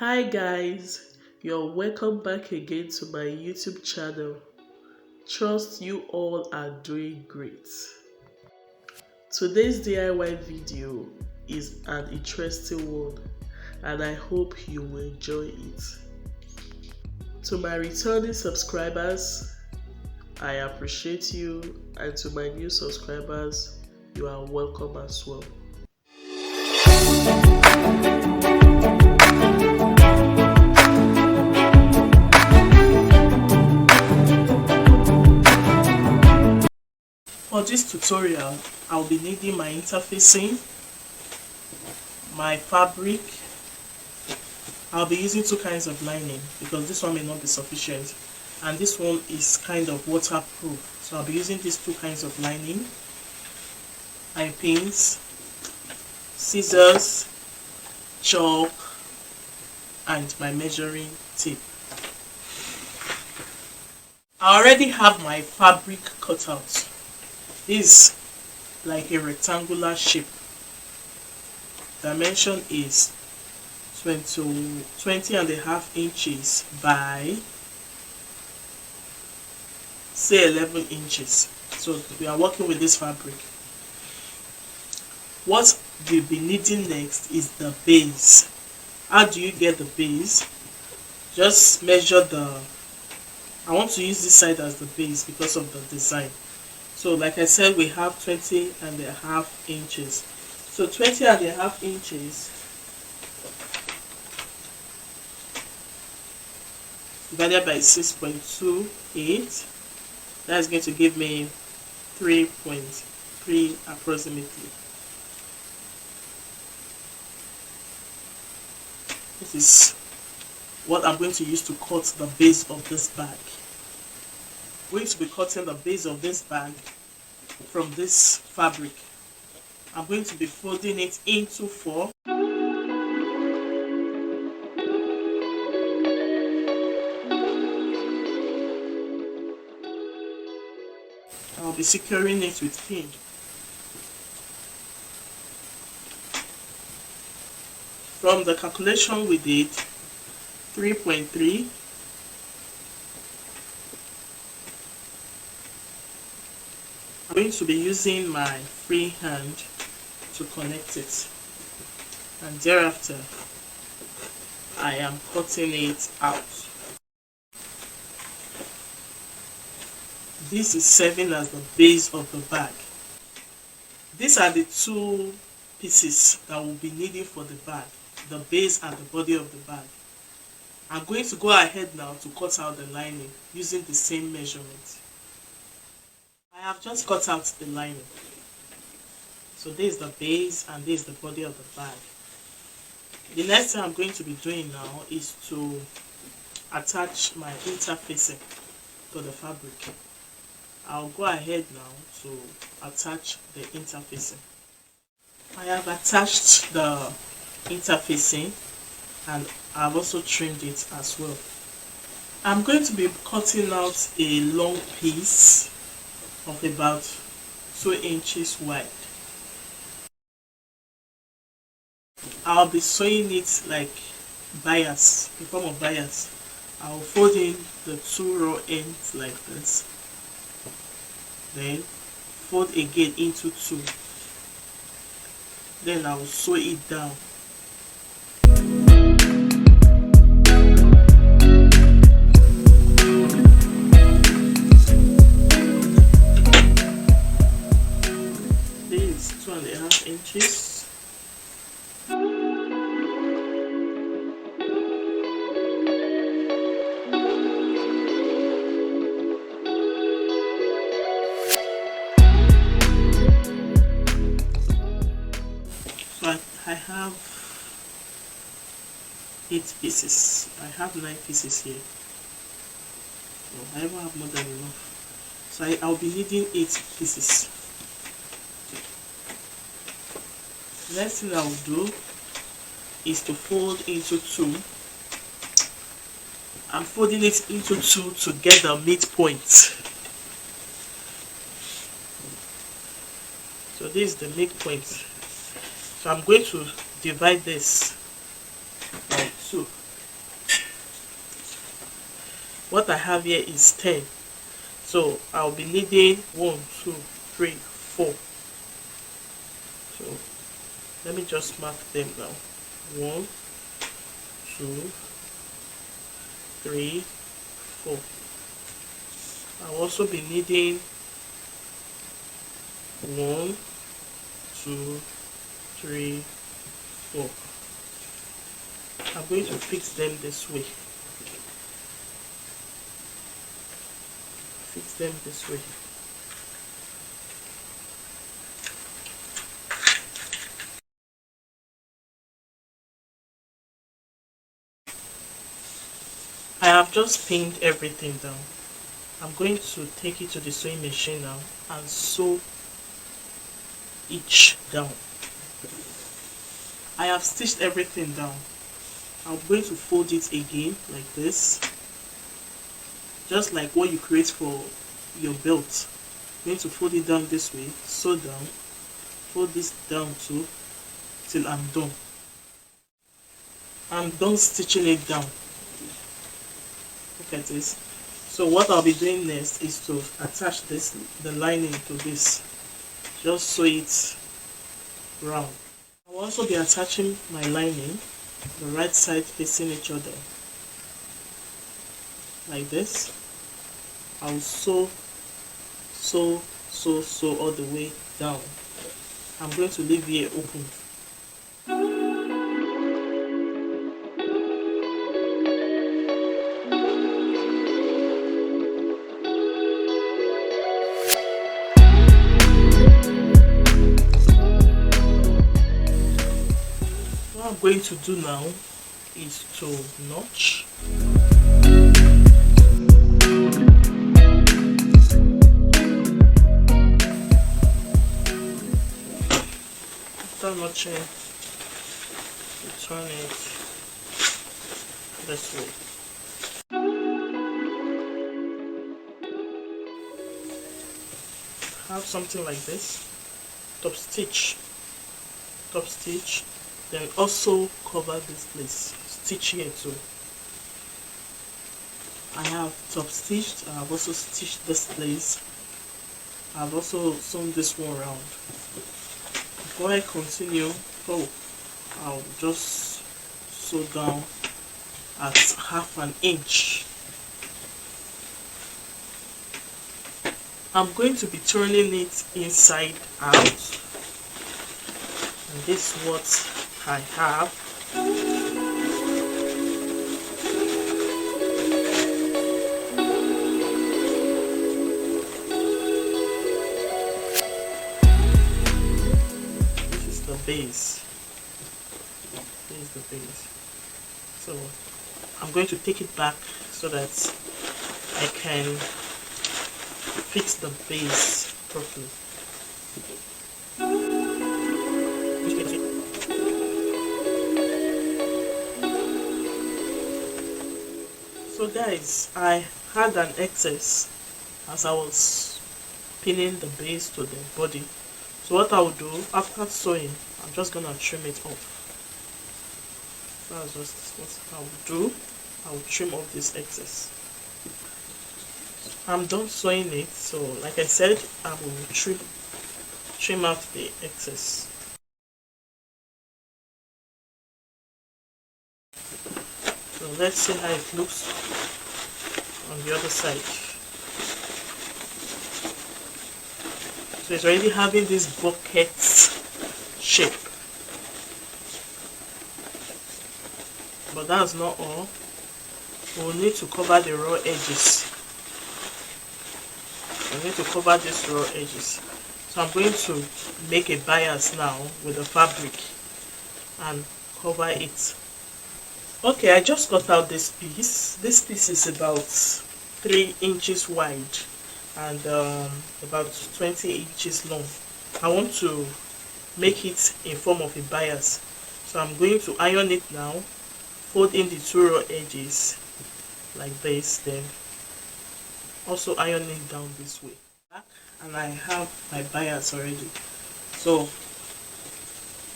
Hi guys, you're welcome back again to my YouTube channel. Trust you all are doing great. Today's DIY video is an interesting one and I hope you will enjoy it. To my returning subscribers, I appreciate you, and to my new subscribers, you are welcome as well. For this tutorial, I'll be needing my interfacing, my fabric. I'll be using two kinds of lining because this one may not be sufficient, and this one is kind of waterproof. So I'll be using these two kinds of lining, eye pins, scissors, chalk, and my measuring tape. I already have my fabric cut out. This is like a rectangular shape. Dimension is 20.5 inches by say 11 inches. So we are working with this fabric. What we'll be needing next is the base. How do you get the base? Just measure I want to use this side as the base because of the design. So like I said, we have 20.5 inches. So 20.5 inches divided by 6.28, that's going to give me 3.3 approximately. This is what I'm going to use to cut the base of this bag. I'm going to be cutting the base of this bag from this fabric. I'm going to be folding it into 4. I'll be securing it with pin. From the calculation we did, 3.3 I'm going to be using my free hand to connect it, and thereafter I am cutting it out. This is serving as the base of the bag. These are the two pieces that we'll be needing for the bag, the base and the body of the bag. I'm going to go ahead now to cut out the lining using the same measurement. I have just cut out the lining. So this is the base and this is the body of the bag. The next thing I'm going to be doing now is to attach my interfacing to the fabric. I'll go ahead now to attach the interfacing. I have attached the interfacing and I've also trimmed it as well. I'm going to be cutting out a long piece of about 2 inches wide. I'll be sewing it like bias, in form of bias. I'll fold in the 2 raw ends like this, then fold again into 2, then I'll sew it down. This is 2.5 inches. I have 8 pieces. I have 9 pieces here. So I even have more than enough. So I'll be needing 8 pieces. The next thing I will do is to fold into 2. I'm folding it into 2 to get the midpoint. So this is the midpoint. So I'm going to divide this by 2. what I have here is 10, so I'll be needing 1 2 3 4. So let me just mark them now. 1 2 3 4. I'll also be needing 1 2 3 4. I'm going to fix them this way. Fix them this way. I have just pinned everything down. I'm going to take it to the sewing machine now and sew each down. I have stitched everything down. I'm going to fold it again like this, just like what you create for your belt. I'm going to fold it down this way, sew down, fold this down too till I'm done. I'm done stitching it down. Look at this. So what I'll be doing next is to attach the lining to this. Just sew it round. I'll also be attaching my lining, the right side facing each other, like this. I'll sew all the way down. I'm going to leave here open. What I'm going to do now is to notch. After notching, turn it this way. Have something like this. Top stitch, then also cover this place. Stitch here too. I have top stitched. I have also stitched this place. I have also sewn this one around. Before I continue, I'll just sew down at 1/2 inch. I'm going to be turning it inside out, and this is what I have. Base. This is the base. So I'm going to take it back so that I can fix the base properly. So guys, I had an excess as I was pinning the base to the body. So what I will do after sewing, I'm just gonna trim it off. That's just what I will do. I will trim off this excess. I'm done sewing it, so like I said, I will trim out the excess. So let's see how it looks on the other side. So it's already having this bucket shape. But that's not all. We'll need to cover the raw edges. We need to cover these raw edges. So I'm going to make a bias now with the fabric and cover it. Okay, I just cut out this piece. This piece is about 3 inches wide and about 20 inches long. I want to make it in form of a bias, so I'm going to iron it now, fold in the 2 raw edges like this, then also iron it down this way. And I have my bias already, so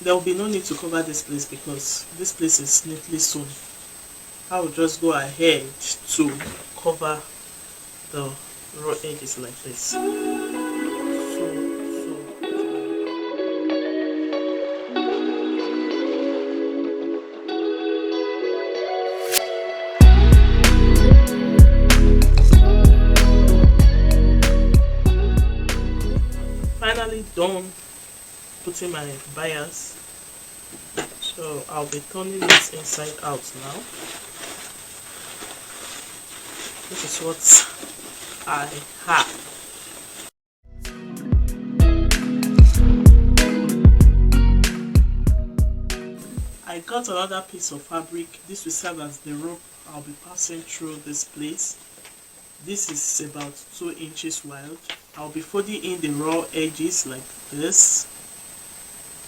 there will be no need to cover this place because this place is neatly sewn. I will just go ahead to cover the raw edges like this. Finally done putting my bias, so I'll be turning it inside out now. This is what I have. I got another piece of fabric. This will serve as the rope I'll be passing through this place. This is about 2 inches wide. I'll be folding in the raw edges like this,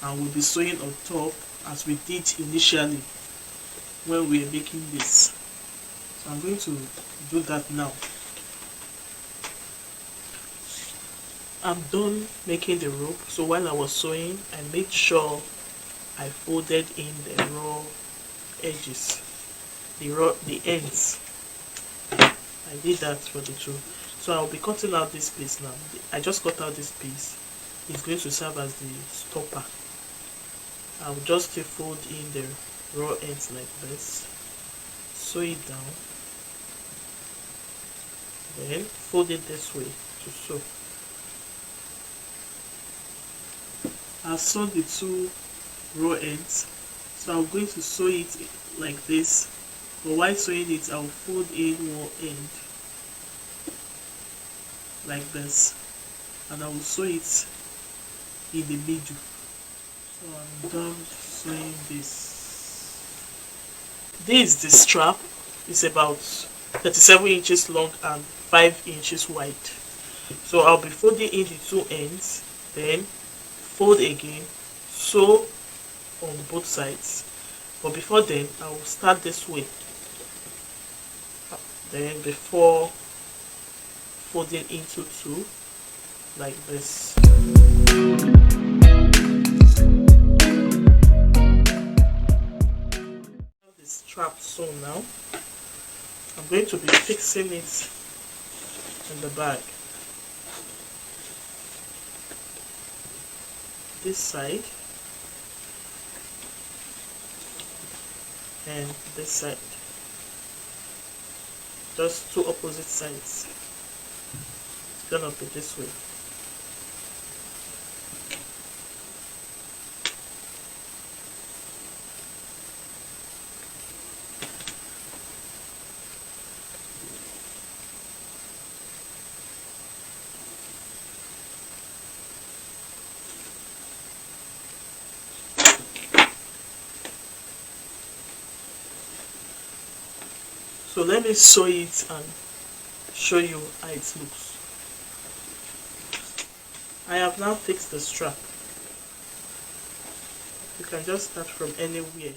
and we'll be sewing on top as we did initially when we were making this. So I'm going to do that now. I'm done making the rope, so while I was sewing, I made sure I folded in the raw edges, the ends. I did that for the two. So I'll be cutting out this piece now. I just cut out this piece. It's going to serve as the stopper. I'll just fold in the raw ends like this, sew it down, then fold it this way to sew. I've sewn the two raw ends, so I'm going to sew it like this, but while sewing it I'll fold in one end like this, and I will sew it in the middle. So I'm done sewing this. This is the strap. It's about 37 inches long and 5 inches wide. So I'll be folding in the two ends, then fold again, sew on both sides. But before then, I will start this way. Then before folding into two, like this. The strap sewn now. I'm going to be fixing it in the bag. This side and this side, just two opposite sides. It's gonna be this way. So let me sew it and show you how it looks. I have now fixed the strap. You can just start from anywhere.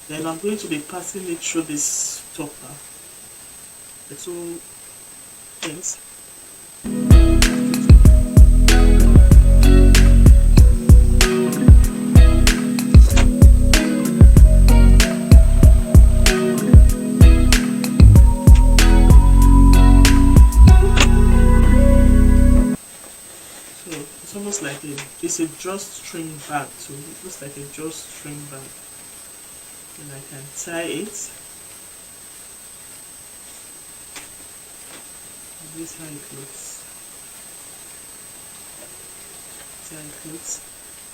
Then I'm going to be passing it through this topper, the two things. Almost like it's a drawstring bag, so it looks like a drawstring bag, and I can tie it. And this is how it looks. That's how it looks.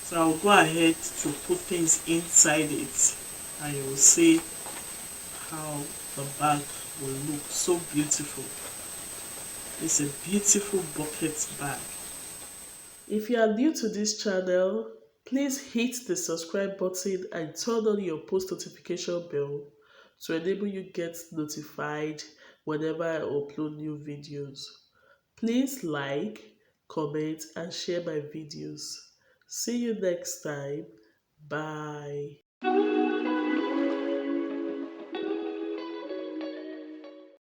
So I'll go ahead to put things inside it, and you will see how the bag will look so beautiful. It's a beautiful bucket bag. If you are new to this channel, please hit the subscribe button and turn on your post notification bell to enable you get notified whenever I upload new videos. Please like, comment and share my videos. See you next time. Bye.